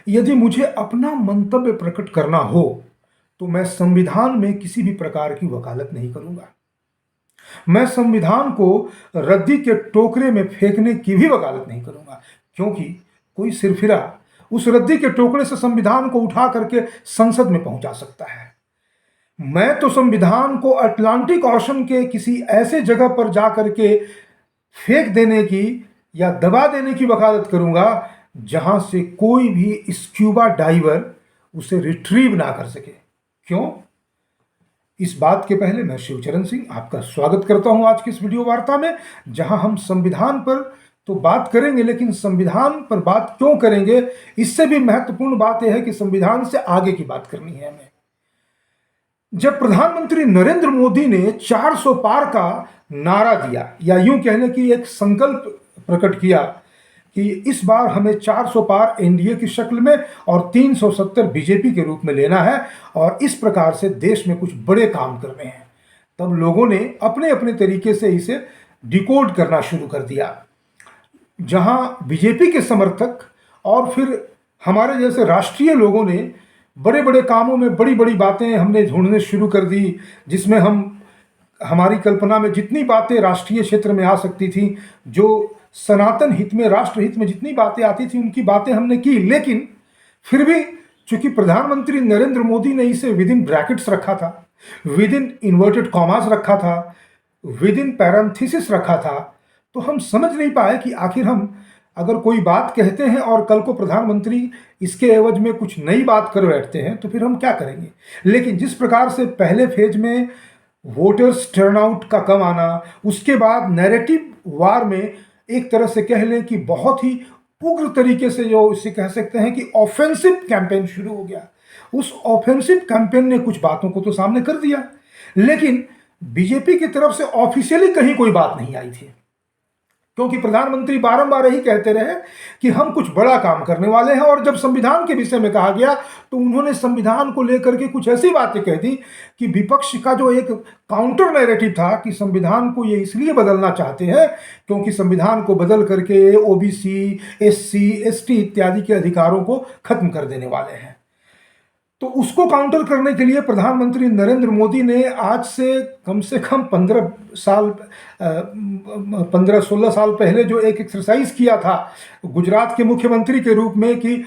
यदि मुझे अपना मंतव्य प्रकट करना हो तो मैं संविधान में किसी भी प्रकार की वकालत नहीं करूंगा। मैं संविधान को रद्दी के टोकरे में फेंकने की भी वकालत नहीं करूंगा, क्योंकि कोई सिरफिरा उस रद्दी के टोकरे से संविधान को उठा करके संसद में पहुंचा सकता है। मैं तो संविधान को अटलांटिक ओशन के किसी ऐसे जगह पर जाकर के फेंक देने की या दबा देने की वकालत करूंगा जहां से कोई भी स्क्यूबा डाइवर उसे रिट्रीव ना कर सके। क्यों? इस बात के पहले मैं शिवचरण सिंह आपका स्वागत करता हूं आज की इस वीडियो वार्ता में, जहां हम संविधान पर तो बात करेंगे, लेकिन संविधान पर बात क्यों करेंगे, इससे भी महत्वपूर्ण बात यह है कि संविधान से आगे की बात करनी है हमें। जब प्रधानमंत्री नरेंद्र मोदी ने 400 पार का नारा दिया, या यूं कहने की एक संकल्प प्रकट किया कि इस बार हमें 400 पार एनडीए की शक्ल में और 370 बीजेपी के रूप में लेना है और इस प्रकार से देश में कुछ बड़े काम करने हैं, तब लोगों ने अपने अपने तरीके से इसे डिकोड करना शुरू कर दिया। जहां बीजेपी के समर्थक और फिर हमारे जैसे राष्ट्रीय लोगों ने बड़े बड़े कामों में बड़ी बड़ी बातें हमने ढूंढने शुरू कर दी, जिसमें हमारी कल्पना में जितनी बातें राष्ट्रीय क्षेत्र में आ सकती थी, जो सनातन हित में, राष्ट्र हित में जितनी बातें आती थी, उनकी बातें हमने की। लेकिन फिर भी चूंकि प्रधानमंत्री नरेंद्र मोदी ने इसे विद इन ब्रैकेट्स रखा था, विद इन इन्वर्टेड कॉमास रखा था, विद इन पैरेंथेसिस रखा था, तो हम समझ नहीं पाए कि आखिर हम अगर कोई बात कहते हैं और कल को प्रधानमंत्री इसके एवज में कुछ नई बात कर बैठते हैं तो फिर हम क्या करेंगे। लेकिन जिस प्रकार से पहले फेज में वोटर्स टर्नआउट का कम आना, उसके बाद नैरेटिव वार में एक तरह से कह लें कि बहुत ही उग्र तरीके से जो इसे कह सकते हैं कि ऑफेंसिव कैंपेन शुरू हो गया, उस ऑफेंसिव कैंपेन ने कुछ बातों को तो सामने कर दिया, लेकिन बीजेपी की तरफ से ऑफिशियली कहीं कोई बात नहीं आई थी, क्योंकि प्रधानमंत्री बारंबार यही कहते रहे कि हम कुछ बड़ा काम करने वाले हैं। और जब संविधान के विषय में कहा गया तो उन्होंने संविधान को लेकर के कुछ ऐसी बातें कह दी कि विपक्ष का जो एक काउंटर नैरेटिव था कि संविधान को ये इसलिए बदलना चाहते हैं क्योंकि संविधान को बदल करके ओबीसी, एससी, एसटी इत्यादि के अधिकारों को खत्म कर देने वाले हैं। तो उसको काउंटर करने के लिए प्रधानमंत्री नरेंद्र मोदी ने आज से कम 15-16 साल पहले जो एक एक्सरसाइज किया था गुजरात के मुख्यमंत्री के रूप में कि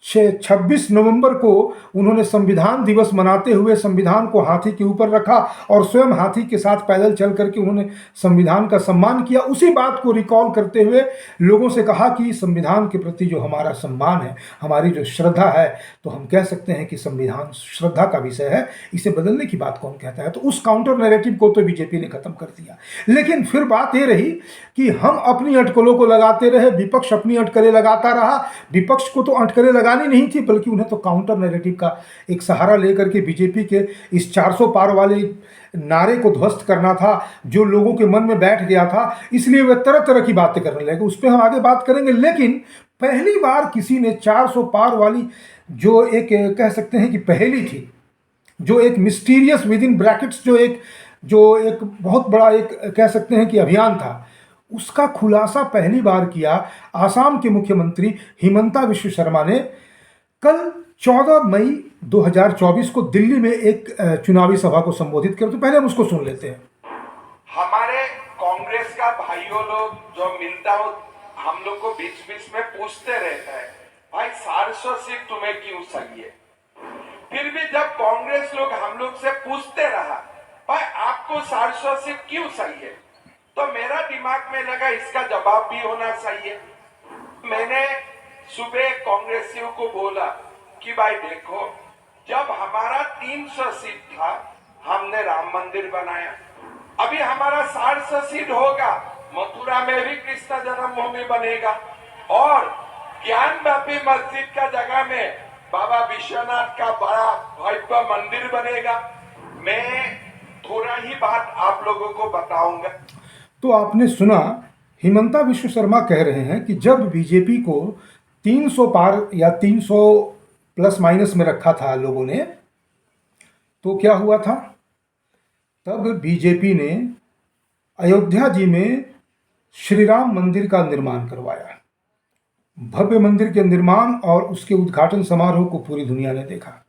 26 नवंबर को उन्होंने संविधान दिवस मनाते हुए संविधान को हाथी के ऊपर रखा और स्वयं हाथी के साथ पैदल चल करके उन्होंने संविधान का सम्मान किया। उसी बात को रिकॉल करते हुए लोगों से कहा कि संविधान के प्रति जो हमारा सम्मान है, हमारी जो श्रद्धा है, तो हम कह सकते हैं कि संविधान श्रद्धा का विषय है, इसे बदलने की बात कौन कहता है। तो उस काउंटर नैरेटिव को तो बीजेपी ने खत्म कर दिया। लेकिन फिर बात ये रही कि हम अपनी अटकलों को लगाते रहे, विपक्ष अपनी अटकलें लगाता रहा। विपक्ष को तो अटकलें लगानी नहीं थी, बल्कि उन्हें तो काउंटर नैरेटिव का एक सहारा लेकर के बीजेपी के इस 400 पार वाले नारे को ध्वस्त करना था, जो लोगों के मन में बैठ गया था। इसलिए वे तरह तरह की बातें करने लगे, उस पर हम आगे बात करेंगे। लेकिन पहली बार किसी ने 400 पार वाली जो एक कह सकते हैं कि पहेली थी, जो एक मिस्टीरियस विद इन ब्रैकेट्स जो एक बहुत बड़ा एक कह सकते हैं कि अभियान था, उसका खुलासा पहली बार किया आसाम के मुख्यमंत्री हिमंता विश्व शर्मा ने कल 14 मई 2024 को दिल्ली में एक चुनावी सभा को संबोधित किया। तो पहले हम उसको सुन लेते हैं। हमारे कांग्रेस का भाइयों लोग जो मिलता हो, हम लोग को बीच बीच में पूछते रहता है, भाई 400 सीट तुम्हें क्यों चाहिए। फिर भी जब कांग्रेस लोग हम लोग से पूछते रहा, भाई आपको 400 सीट क्यों चाहिए, तो मेरा दिमाग में लगा इसका जवाब भी होना चाहिए। मैंने सुबह कांग्रेसियों को बोला कि भाई देखो, जब हमारा 300 सीट था हमने राम मंदिर बनाया, अभी हमारा 400 सीट होगा, मथुरा में भी कृष्ण जन्मभूमि बनेगा और ज्ञानव्यापी मस्जिद का जगह में बाबा विश्वनाथ का बड़ा भव्य मंदिर बनेगा। मैं थोड़ा ही बात आप लोगों को बताऊंगा। तो आपने सुना, हिमंता विश्व शर्मा कह रहे हैं कि जब बीजेपी को 300 पार या 300 प्लस माइनस में रखा था लोगों ने, तो क्या हुआ था, तब बीजेपी ने अयोध्या जी में श्री राम मंदिर का निर्माण करवाया। भव्य मंदिर के निर्माण और उसके उद्घाटन समारोह को पूरी दुनिया ने देखा।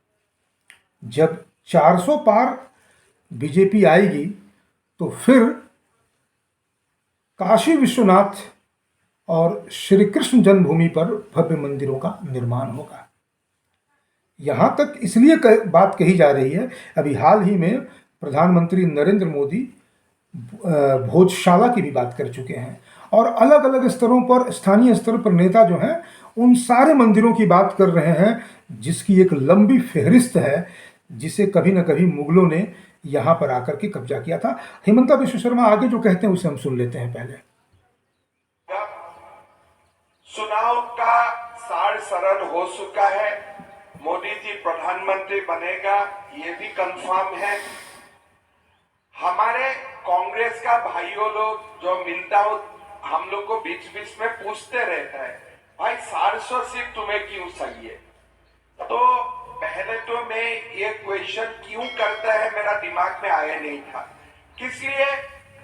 जब 400 पार बीजेपी आएगी तो फिर काशी विश्वनाथ और श्री कृष्ण जन्मभूमि पर भव्य मंदिरों का निर्माण होगा। यहाँ तक इसलिए बात कही जा रही है, अभी हाल ही में प्रधानमंत्री नरेंद्र मोदी भोजशाला की भी बात कर चुके हैं और अलग अलग स्तरों पर, स्थानीय स्तर पर नेता जो हैं उन सारे मंदिरों की बात कर रहे हैं जिसकी एक लंबी फहरिस्त है, जिसे कभी न कभी मुगलों ने यहाँ पर आकर के कब्जा किया था। हेमंता विश्व शर्मा आगे जो कहते हैं उसे हम सुन लेते हैं पहले। चुनाव का सार सरल हो चुका है, मोदी जी प्रधानमंत्री बनेगा ये भी कंफर्म है। हमारे कांग्रेस का भाइयों लोग जो मिलता हो हम लोग को बीच बीच में पूछते रहता है, भाई 400 सीट तुम्हें क्यों चाहिए। तो पहले तो मैं ये क्वेश्चन क्यों करता है मेरा दिमाग में आया नहीं था, इसलिए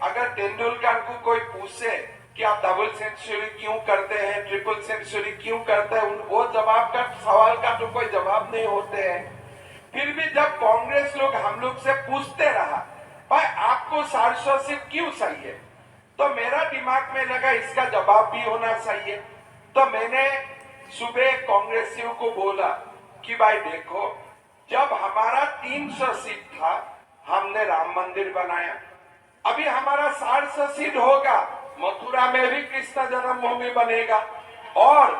अगर तेंदुलकर को कोई पूछे कि आप डबल सेंचुरी क्यों करते हैं, ट्रिपल सेंचुरी क्यों करते हैं, वो जवाब का सवाल का तो कोई जवाब नहीं होते हैं। फिर भी जब कांग्रेस लोग हम लोग से पूछते रहा, भाई आपको 400 सीट क्यों चाहिए, तो मेरा दिमाग में लगा इसका जवाब भी होना चाहिए। तो मैंने सुबह कांग्रेसियों को बोला कि भाई देखो, जब हमारा 300 सीट था हमने राम मंदिर बनाया, अभी हमारा 400 सीट होगा, मथुरा में भी कृष्ण जन्मभूमि बनेगा और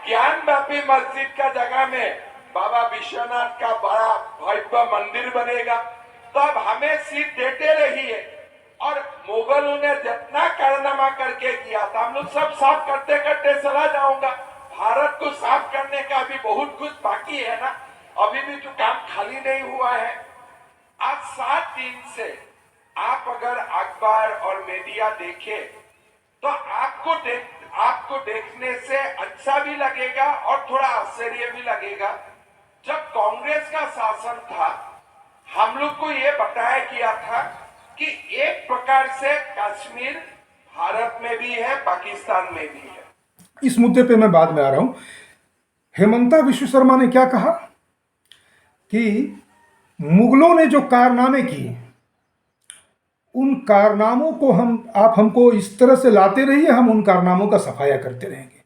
ज्ञानव्यापी मस्जिद का जगह में बाबा विश्वनाथ का बड़ा भव्य मंदिर बनेगा। तो अब हमें सीट देते रहिए और मुगलों ने जितना कारनामा करके किया था हम लोग सब साफ करते करते चला जाऊंगा। भारत को साफ करने का भी बहुत कुछ बाकी है ना, अभी भी तो काम खाली नहीं हुआ है। आज 7 दिन से आप अगर अखबार और मीडिया देखे तो आपको देखने से अच्छा भी लगेगा और थोड़ा आश्चर्य भी लगेगा। जब कांग्रेस का शासन था हम लोग को ये बताया गया था कि एक प्रकार से कश्मीर भारत में भी है, पाकिस्तान में भी है। इस मुद्दे पे मैं बाद में आ रहा हूं। हेमंता विश्व शर्मा ने क्या कहा कि मुगलों ने जो कारनामे किए उन कारनामों को आप हमको इस तरह से लाते रहिए, हम उन कारनामों का सफाया करते रहेंगे।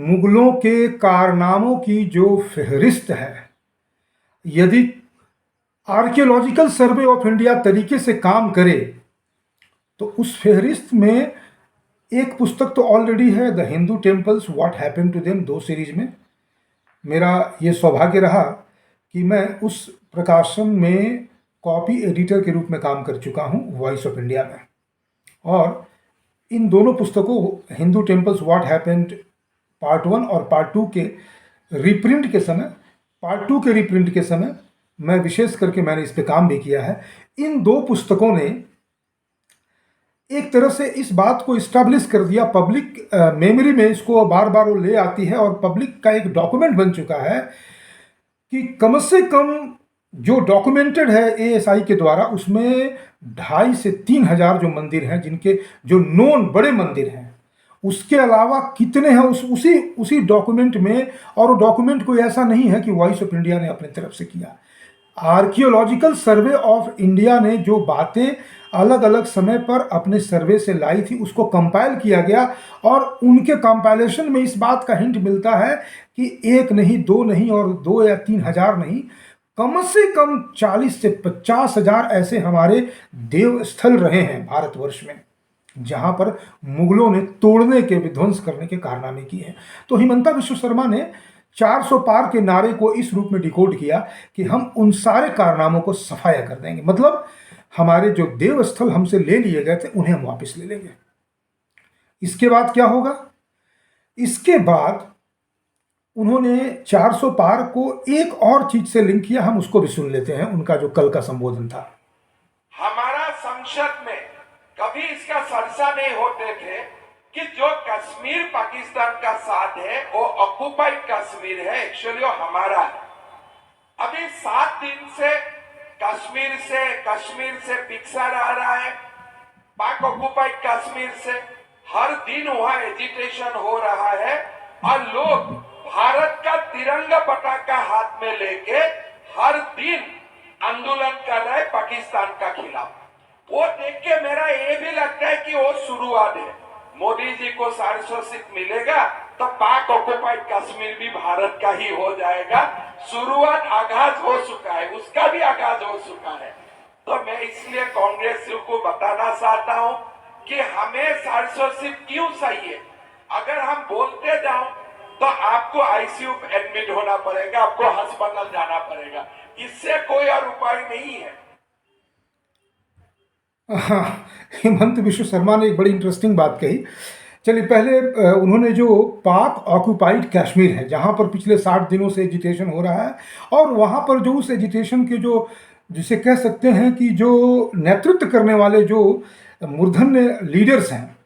मुगलों के कारनामों की जो फहरिस्त है, यदि आर्कियोलॉजिकल सर्वे ऑफ इंडिया तरीके से काम करे तो उस फहरिस्त में एक पुस्तक तो ऑलरेडी है, the Hindu temples what happened to them, 2 series में। मेरा ये सौभाग्य रहा कि मैं उस प्रकाशन में कॉपी एडिटर के रूप में काम कर चुका हूँ वॉइस ऑफ इंडिया में, और इन दोनों पुस्तकों Hindu temples what happened part 1 और पार्ट 2 के रीप्रिंट के समय मैं विशेष करके मैंने इस पे काम भी किया है। इन 2 पुस्तकों ने एक तरह से इस बात को इस्टेब्लिश कर दिया, पब्लिक मेमोरी में इसको बार बार वो ले आती है और पब्लिक का एक डॉक्यूमेंट बन चुका है कि कम से कम जो डॉक्यूमेंटेड है एएसआई के द्वारा उसमें 2,500 से 3,000 जो मंदिर हैं, जिनके जो नोन बड़े मंदिर हैं, उसके अलावा कितने हैं उसी डॉक्यूमेंट में। और वो डॉक्यूमेंट कोई ऐसा नहीं है कि वॉइस ऑफ इंडिया ने अपनी तरफ से किया। आर्कियोलॉजिकल सर्वे ऑफ इंडिया ने जो बातें अलग अलग समय पर अपने सर्वे से लाई थी उसको कंपाइल किया गया, और उनके कंपाइलेशन में इस बात का हिंट मिलता है कि 1 नहीं, 2 नहीं और 2 या 3,000 नहीं, कम से कम 40 से 50,000 ऐसे हमारे देवस्थल रहे हैं भारतवर्ष में, जहां पर मुगलों ने तोड़ने के, विध्वंस करने के कारनामे किए हैं। तो हेमंता विश्व शर्मा ने 400 पार के नारे को इस रूप में डिकोड किया कि हम उन सारे कारनामों को सफाया कर देंगे, मतलब हमारे जो देवस्थल हमसे ले लिए गए थे उन्हें हम वापस ले लेंगे। इसके बाद क्या होगा? इसके बाद उन्होंने 400 पार को एक और चीज से लिंक किया, हम उसको भी सुन लेते हैं, उनका जो कल का संबोधन था। हमारा संसद में कभी इसका चर्चा नहीं होते थे कि जो कश्मीर पाकिस्तान का साथ है वो ऑक्युपाइड कश्मीर है, एक्चुअली वो हमारा है। अभी 7 दिन से कश्मीर से पिक्चर आ रहा है, पाक ऑक्युपाइड कश्मीर से हर दिन वहां एजिटेशन हो रहा है और लोग भारत का तिरंगा पताका हाथ में लेके हर दिन आंदोलन कर रहे हैं पाकिस्तान का खिलाफ। वो देख के मेरा ये भी लगता है कि वो शुरुआत है। मोदी जी को 400 सीट मिलेगा तो पाक ऑक्युपाइड कश्मीर भी भारत का ही हो जाएगा। शुरुआत आगाज हो चुका है, उसका भी आगाज हो चुका है। तो मैं इसलिए कांग्रेस को बताना चाहता हूं कि हमें 400 सीट क्यों चाहिए। अगर हम बोलते जाओ तो आपको आईसीयू एडमिट होना पड़ेगा, आपको अस्पताल जाना पड़ेगा, इससे कोई और उपाय नहीं है। हाँ, हेमंत विश्व शर्मा ने एक बड़ी इंटरेस्टिंग बात कही। चलिए पहले उन्होंने जो पाक ऑक्युपाइड कश्मीर है जहाँ पर पिछले 60 दिनों से एजिटेशन हो रहा है और वहाँ पर जो उस एजिटेशन के जो जिसे कह सकते हैं कि जो नेतृत्व करने वाले जो मूर्धन्य लीडर्स हैं,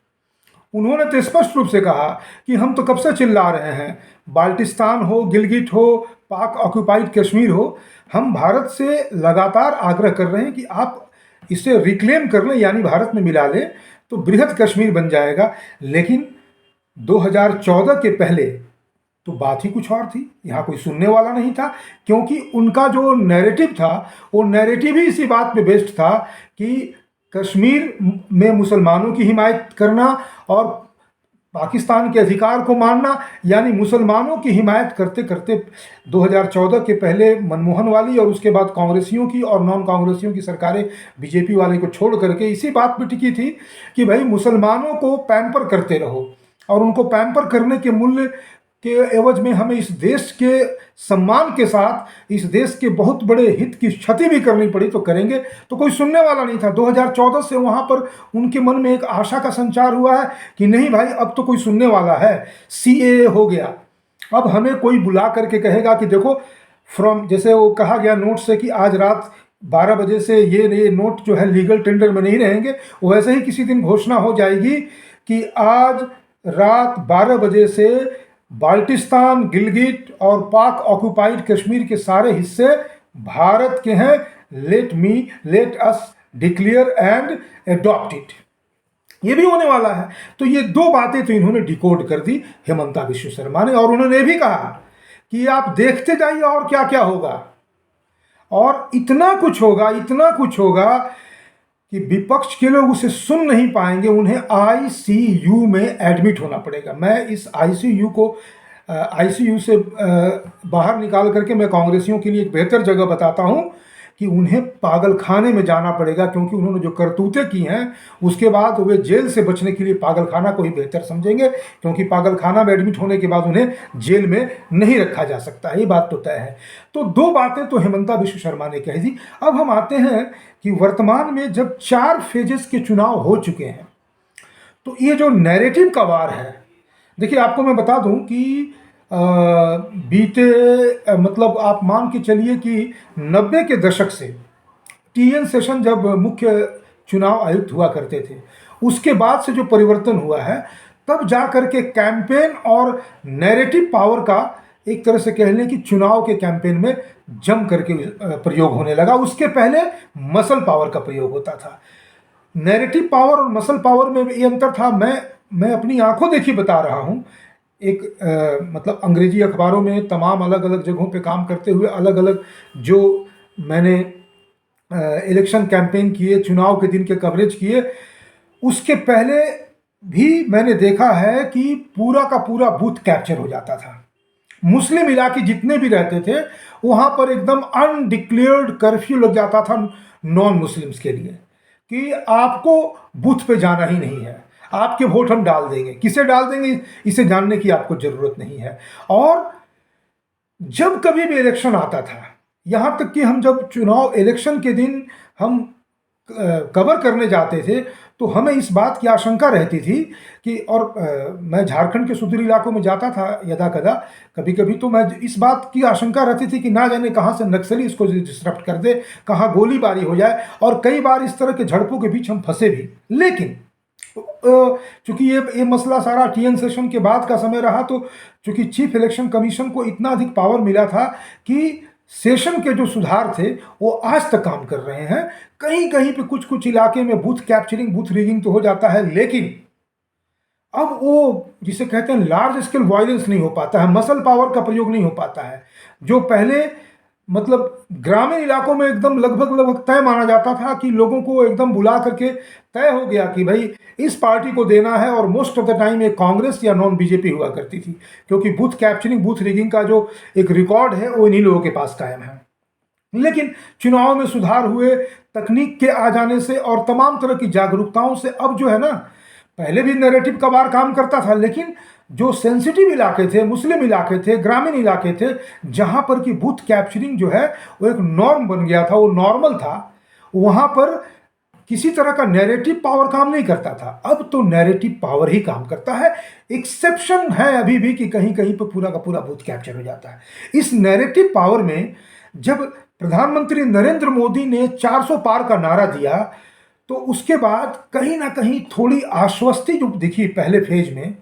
उन्होंने तो स्पष्ट रूप से कहा कि हम तो कब से चिल्ला रहे हैं, बाल्टिस्तान हो, गिलगिट हो, पाक ऑक्युपाइड कश्मीर हो, हम भारत से लगातार आग्रह कर रहे हैं कि आप इसे रिक्लेम कर लें, यानी भारत में मिला लें तो बृहद कश्मीर बन जाएगा। लेकिन 2014 के पहले तो बात ही कुछ और थी, यहाँ कोई सुनने वाला नहीं था, क्योंकि उनका जो नैरेटिव था वो नैरेटिव ही इसी बात पे बेस्ड था कि कश्मीर में मुसलमानों की हिमायत करना और पाकिस्तान के अधिकार को मानना, यानी मुसलमानों की हिमायत करते करते 2014 के पहले मनमोहन वाली और उसके बाद कांग्रेसियों की और नॉन कांग्रेसियों की सरकारें बीजेपी वाले को छोड़ करके इसी बात पे टिकी थी कि भाई मुसलमानों को पैम्पर करते रहो और उनको पैम्पर करने के मूल्य के एवज में हमें इस देश के सम्मान के साथ इस देश के बहुत बड़े हित की क्षति भी करनी पड़ी तो करेंगे। तो कोई सुनने वाला नहीं था। 2014 से वहाँ पर उनके मन में एक आशा का संचार हुआ है कि नहीं भाई अब तो कोई सुनने वाला है, सीएए हो गया, अब हमें कोई बुला करके कहेगा कि देखो फ्रॉम, जैसे वो कहा गया नोट से कि आज रात 12 बजे से ये नोट जो है लीगल टेंडर में नहीं रहेंगे, वैसे ही किसी दिन घोषणा हो जाएगी कि आज रात 12 बजे से बाल्टिस्तान, गिलगिट और पाक ऑक्युपाइड कश्मीर के सारे हिस्से भारत के हैं, let us declare and adopt it. ये भी होने वाला है। तो ये दो बातें तो इन्होंने डिकोड कर दी हेमंता विश्व शर्मा ने, और उन्होंने भी कहा कि आप देखते जाइए और क्या क्या होगा, और इतना कुछ होगा कि विपक्ष के लोग उसे सुन नहीं पाएंगे, उन्हें आईसीयू में एडमिट होना पड़ेगा। मैं इस आईसीयू से बाहर निकाल करके मैं कांग्रेसियों के लिए एक बेहतर जगह बताता हूं कि उन्हें पागल खाने में जाना पड़ेगा, क्योंकि उन्होंने जो करतूतें की हैं उसके बाद वे जेल से बचने के लिए पागल खाना को ही बेहतर समझेंगे, क्योंकि पागल खाना में एडमिट होने के बाद उन्हें जेल में नहीं रखा जा सकता। ये बात तो तय है। तो दो बातें तो हेमंता विश्व शर्मा ने कही थी। अब हम आते हैं कि वर्तमान में जब 4 फेजेस के चुनाव हो चुके हैं तो ये जो नैरेटिव का वार है, देखिए आपको मैं बता दूं कि मतलब आप मान के चलिए कि 90 के दशक से टीएन सेशन जब मुख्य चुनाव आयुक्त हुआ करते थे, उसके बाद से जो परिवर्तन हुआ है, तब जा करके कैंपेन और नैरेटिव पावर का एक तरह से कह लें कि चुनाव के कैंपेन में जम करके प्रयोग होने लगा। उसके पहले मसल पावर का प्रयोग होता था। नैरेटिव पावर और मसल पावर में ये अंतर था। मैं अपनी आंखों देखी बता रहा हूँ। एक मतलब अंग्रेजी अखबारों में तमाम अलग अलग जगहों पे काम करते हुए अलग अलग जो मैंने इलेक्शन कैंपेन किए, चुनाव के दिन के कवरेज किए, उसके पहले भी मैंने देखा है कि पूरा का पूरा बूथ कैप्चर हो जाता था। मुस्लिम इलाके जितने भी रहते थे वहाँ पर एकदम अनडिक्लेयर्ड कर्फ्यू लग जाता था नॉन मुस्लिम्स के लिए कि आपको बूथ पे जाना ही नहीं है, आपके वोट हम डाल देंगे। किसे डाल देंगे इसे जानने की आपको जरूरत नहीं है। और जब कभी भी इलेक्शन आता था, यहाँ तक कि हम जब चुनाव इलेक्शन के दिन हम कवर करने जाते थे तो हमें इस बात की आशंका रहती थी कि, और मैं झारखंड के सुदूर इलाकों में जाता था यदा कदा कभी कभी, तो मैं इस बात की आशंका रहती थी कि ना जाने कहाँ से नक्सली इसको डिस्टर्ब कर दे, कहाँ गोलीबारी हो जाए, और कई बार इस तरह के झड़पों के बीच हम फंसे भी। लेकिन चूंकि ये मसला सारा टीएन सेशन के बाद का समय रहा, तो चूंकि चीफ इलेक्शन कमीशन को इतना अधिक पावर मिला था कि सेशन के जो सुधार थे वो आज तक काम कर रहे हैं। कहीं कहीं पे कुछ इलाके में बूथ कैप्चरिंग, बूथ रिगिंग तो हो जाता है, लेकिन अब वो जिसे कहते हैं लार्ज स्केल वायलेंस नहीं हो पाता है, मसल पावर का प्रयोग नहीं हो पाता है। जो पहले मतलब ग्रामीण इलाकों में एकदम लगभग लगभग तय माना जाता था कि लोगों को एकदम बुला करके तय हो गया कि भाई इस पार्टी को देना है, और मोस्ट ऑफ द टाइम एक कांग्रेस या नॉन बीजेपी हुआ करती थी, क्योंकि बूथ कैप्चरिंग, बूथ रिगिंग का जो एक रिकॉर्ड है वो इन्हीं लोगों के पास कायम है। लेकिन चुनाव में सुधार हुए, तकनीक के आ जाने से और तमाम तरह की जागरूकताओं से अब जो है ना, पहले भी नैरेटिव का बार काम करता था, लेकिन जो सेंसिटिव इलाके थे, मुस्लिम इलाके थे, ग्रामीण इलाके थे, जहां पर कि बूथ कैप्चरिंग जो है वो एक नॉर्म बन गया था, वो नॉर्मल था, वहां पर किसी तरह का नैरेटिव पावर काम नहीं करता था। अब तो नैरेटिव पावर ही काम करता है। एक्सेप्शन है अभी भी कि कहीं कहीं पर पूरा का पूरा बूथ कैप्चर हो जाता है। इस नैरेटिव पावर में जब प्रधानमंत्री नरेंद्र मोदी ने 400 पार का नारा दिया, तो उसके बाद कहीं ना कहीं थोड़ी आश्वस्ति जो दिखी पहले फेज में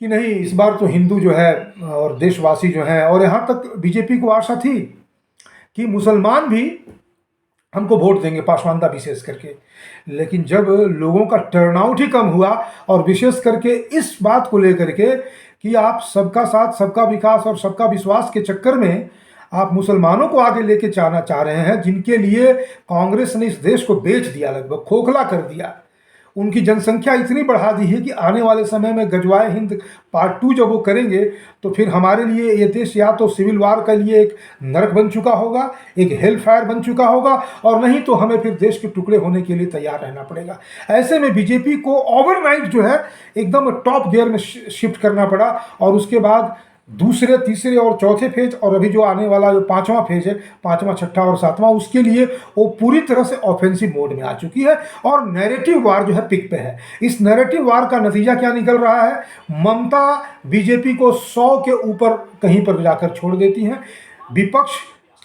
कि नहीं, इस बार तो हिंदू जो है और देशवासी जो हैं, और यहाँ तक बीजेपी को आशा थी कि मुसलमान भी हमको वोट देंगे, पासवानदा विशेष करके। लेकिन जब लोगों का टर्नआउट ही कम हुआ, और विशेष करके इस बात को लेकर के कि आप सबका साथ, सबका विकास और सबका विश्वास के चक्कर में आप मुसलमानों को आगे लेके जाना चाह रहे हैं, जिनके लिए कांग्रेस ने इस देश को बेच दिया, लगभग खोखला कर दिया, उनकी जनसंख्या इतनी बढ़ा दी है कि आने वाले समय में गजवाए हिंद पार्ट 2 जब वो करेंगे तो फिर हमारे लिए ये देश या तो सिविल वार के लिए एक नरक बन चुका होगा, एक हेल फायर बन चुका होगा, और नहीं तो हमें फिर देश के टुकड़े होने के लिए तैयार रहना पड़ेगा। ऐसे में बीजेपी को ओवरनाइट जो है एकदम टॉप गियर में शिफ्ट करना पड़ा, और उसके बाद दूसरे, तीसरे और चौथे फेज, और अभी जो आने वाला जो पांचवा फेज है, पांचवा, छठा और सातवां, उसके लिए वो पूरी तरह से ऑफेंसिव मोड में आ चुकी है, और नैरेटिव वार जो है पिक पे है। इस नैरेटिव वार का नतीजा क्या निकल रहा है? ममता बीजेपी को 100 के ऊपर कहीं पर जाकर छोड़ देती हैं। विपक्ष,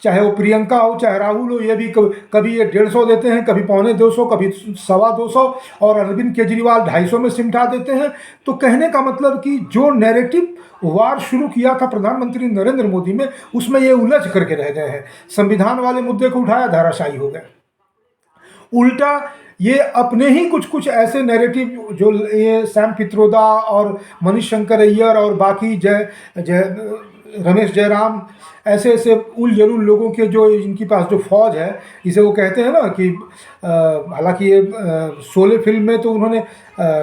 चाहे वो प्रियंका हो, चाहे राहुल हो, ये भी कभी ये 150 देते हैं, कभी 250, कभी 225, और अरविंद केजरीवाल 250 में सिमटा देते हैं। तो कहने का मतलब कि जो नैरेटिव वार शुरू किया था प्रधानमंत्री नरेंद्र मोदी में, उसमें ये उलझ करके रह गए हैं। संविधान वाले मुद्दे को उठाया, धाराशायी हो गए। उल्टा ये अपने ही कुछ कुछ ऐसे नैरेटिव, जो ये सैम पित्रोदा और मनीष शंकर अय्यर और बाकी रमेश जयराम, ऐसे ऐसे उल जलूल लोगों के जो इनके पास जो फौज है, इसे वो कहते हैं ना कि हालांकि ये शोले फिल्म में तो उन्होंने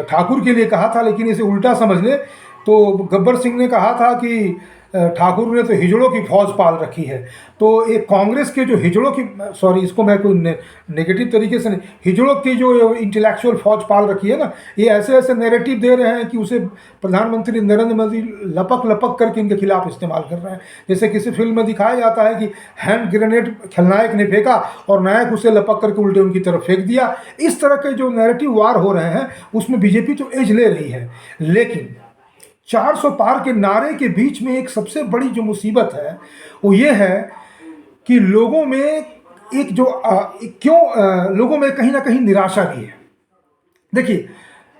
ठाकुर के लिए कहा था, लेकिन इसे उल्टा समझ ले तो गब्बर सिंह ने कहा था कि ठाकुर ने तो हिजड़ों की फौज पाल रखी है। तो एक कांग्रेस के जो हिजड़ों की, सॉरी इसको मैं कोई नेगेटिव तरीके से नहीं, हिजड़ों की जो इंटेलेक्चुअल फौज पाल रखी है ना, ये ऐसे ऐसे नैरेटिव दे रहे हैं कि उसे प्रधानमंत्री नरेंद्र मोदी लपक लपक करके इनके खिलाफ इस्तेमाल कर रहे हैं। जैसे किसी फिल्म में दिखाया जाता है कि हैंड ग्रेनेड खलनायक ने फेंका और नायक उसे लपक करके उल्टे उनकी तरफ फेंक दिया। इस तरह के जो नैरेटिव वार हो रहे हैं उसमें बीजेपी तो एज ले रही है, लेकिन 400 पार के नारे के बीच में एक सबसे बड़ी जो मुसीबत है वो ये है कि लोगों में एक जो लोगों में कहीं ना कहीं निराशा भी है। देखिए,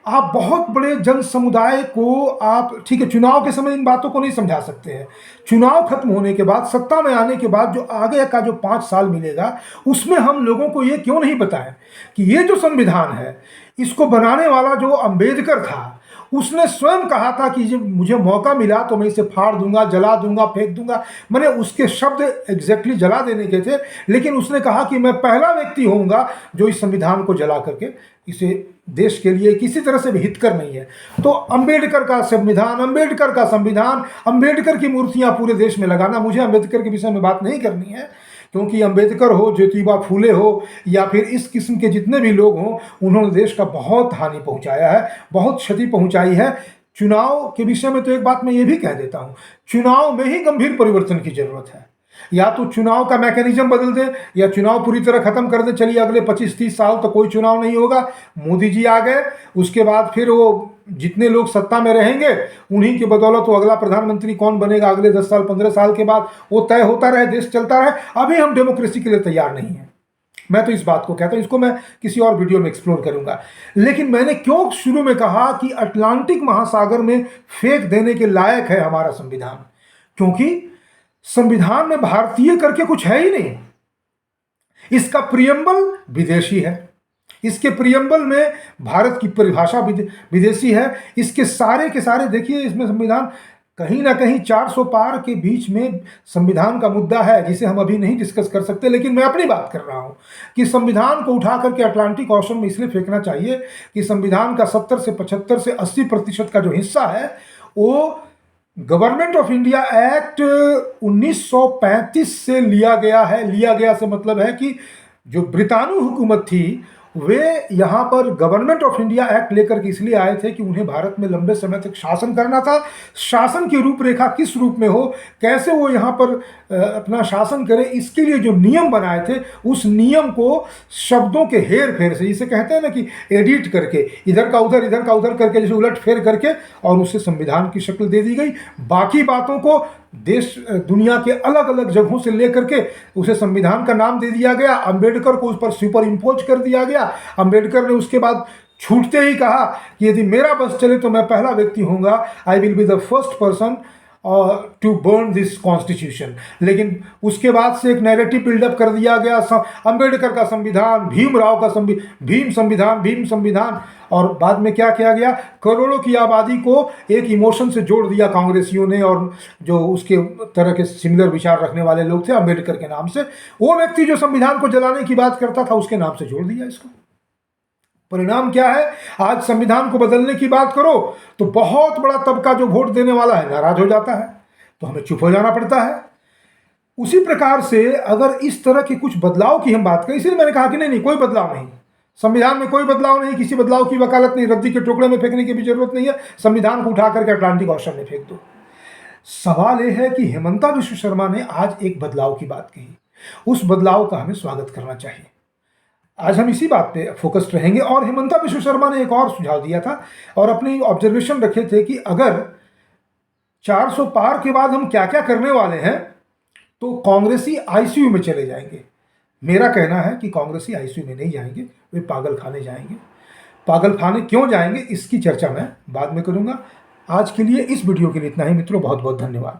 आप बहुत बड़े जन समुदाय को आप, ठीक है, चुनाव के समय इन बातों को नहीं समझा सकते हैं। चुनाव खत्म होने के बाद, सत्ता में आने के बाद जो आगे का जो 5 साल मिलेगा, उसमें हम लोगों को ये क्यों नहीं बताएं कि ये जो संविधान है, इसको बनाने वाला जो अंबेडकर था, उसने स्वयं कहा था कि जब मुझे मौका मिला तो मैं इसे फाड़ दूंगा, जला दूंगा, फेंक दूंगा। मैंने उसके शब्द एग्जैक्टली जला देने के थे, लेकिन उसने कहा कि मैं पहला व्यक्ति होऊंगा जो इस संविधान को जला करके इसे देश के लिए किसी तरह से भी हितकर नहीं है। तो अंबेडकर का संविधान, अंबेडकर का संविधान, अंबेडकर की मूर्तियां पूरे देश में लगाना, मुझे अंबेडकर के विषय में बात नहीं करनी है, क्योंकि अंबेडकर हो, ज्योतिबा फूले हो, या फिर इस किस्म के जितने भी लोग हों, उन्होंने देश का बहुत हानि पहुंचाया है, बहुत क्षति पहुंचाई है। चुनाव के विषय में तो एक बात मैं ये भी कह देता हूं, चुनाव में ही गंभीर परिवर्तन की जरूरत है। या तो चुनाव का मैकेनिज्म बदल दे, या चुनाव पूरी तरह खत्म कर दे। चलिए अगले 25-30 साल तो कोई चुनाव नहीं होगा, मोदी जी आ गए, उसके बाद फिर वो जितने लोग सत्ता में रहेंगे उन्हीं की बदौलत वो अगला प्रधानमंत्री कौन बनेगा अगले 10 साल 15 साल के बाद वो तय होता रहे, देश चलता रहे। अभी हम डेमोक्रेसी के लिए तैयार नहीं हैं। मैं तो इस बात को कहता हूं, इसको मैं किसी और वीडियो में एक्सप्लोर करूंगा। लेकिन मैंने क्यों शुरू में कहा कि अटलांटिक महासागर में फेंक देने के लायक है हमारा संविधान? क्योंकि संविधान में भारतीय करके कुछ है ही नहीं। इसका प्रियम्बल विदेशी है, इसके प्रियम्बल में भारत की परिभाषा विदेशी है। इसके सारे के सारे देखिए, इसमें संविधान कहीं ना कहीं 400 पार के बीच में संविधान का मुद्दा है, जिसे हम अभी नहीं डिस्कस कर सकते। लेकिन मैं अपनी बात कर रहा हूं कि संविधान को उठा करके अटलांटिक ओशन में इसलिए फेंकना चाहिए कि संविधान का 70 से 75 से 80% का जो हिस्सा है वो गवर्नमेंट ऑफ इंडिया एक्ट 1935 से लिया गया है। लिया गया से मतलब है कि जो ब्रितानी हुकूमत थी वे यहाँ पर गवर्नमेंट ऑफ इंडिया एक्ट लेकर के इसलिए आए थे कि उन्हें भारत में लंबे समय तक शासन करना था। शासन की रूपरेखा किस रूप में हो, कैसे वो यहाँ पर अपना शासन करे, इसके लिए जो नियम बनाए थे उस नियम को शब्दों के हेर फेर से, जिसे कहते हैं ना कि एडिट करके, इधर का उधर करके, जैसे उलट फेर करके, और उसे संविधान की शक्ल दे दी गई। बाकी बातों को देश दुनिया के अलग अलग जगहों से लेकर के उसे संविधान का नाम दे दिया गया। अंबेडकर को उस पर सुपर इम्पोज कर दिया गया। अंबेडकर ने उसके बाद छूटते ही कहा कि यदि मेरा बस चले तो मैं पहला व्यक्ति होऊंगा, I will be the first person to burn this constitution. लेकिन उसके बाद से एक नैरेटिव बिल्डअप कर दिया गया, अंबेडकर का संविधान, भीमराव का भीम संविधान, और बाद में क्या किया गया, करोड़ों की आबादी को एक इमोशन से जोड़ दिया कांग्रेसियों ने, और जो उसके तरह के सिमिलर विचार रखने वाले लोग थे अंबेडकर के नाम से, वो व्यक्ति जो संविधान को जलाने की बात करता था उसके नाम से जोड़ दिया इसको। परिणाम क्या है, आज संविधान को बदलने की बात करो तो बहुत बड़ा तबका जो वोट देने वाला है नाराज हो जाता है, तो हमें चुप हो जाना पड़ता है। उसी प्रकार से अगर इस तरह के कुछ बदलाव की हम बात करें, इसलिए मैंने कहा कि नहीं कोई बदलाव नहीं, संविधान में कोई बदलाव नहीं, किसी बदलाव की वकालत नहीं, रद्दी के टुकड़े में फेंकने की भी जरूरत नहीं है, संविधान को उठा करके अटलांटिक ओशन में फेंक दो। सवाल यह है कि हेमंता विश्व शर्मा ने आज एक बदलाव की बात कही, उस बदलाव का हमें स्वागत करना चाहिए। आज हम इसी बात पे फोकस्ड रहेंगे। और हेमंता विश्व शर्मा ने एक और सुझाव दिया था और अपनी ऑब्जर्वेशन रखे थे कि अगर 400 पार के बाद हम क्या क्या करने वाले हैं तो कांग्रेसी आईसीयू में चले जाएंगे। मेरा कहना है कि कांग्रेसी आईसीयू में नहीं जाएंगे, वे पागल खाने जाएंगे। पागल खाने क्यों जाएंगे इसकी चर्चा मैं बाद में करूंगा। आज के लिए इस वीडियो के लिए इतना ही मित्रों, बहुत बहुत धन्यवाद।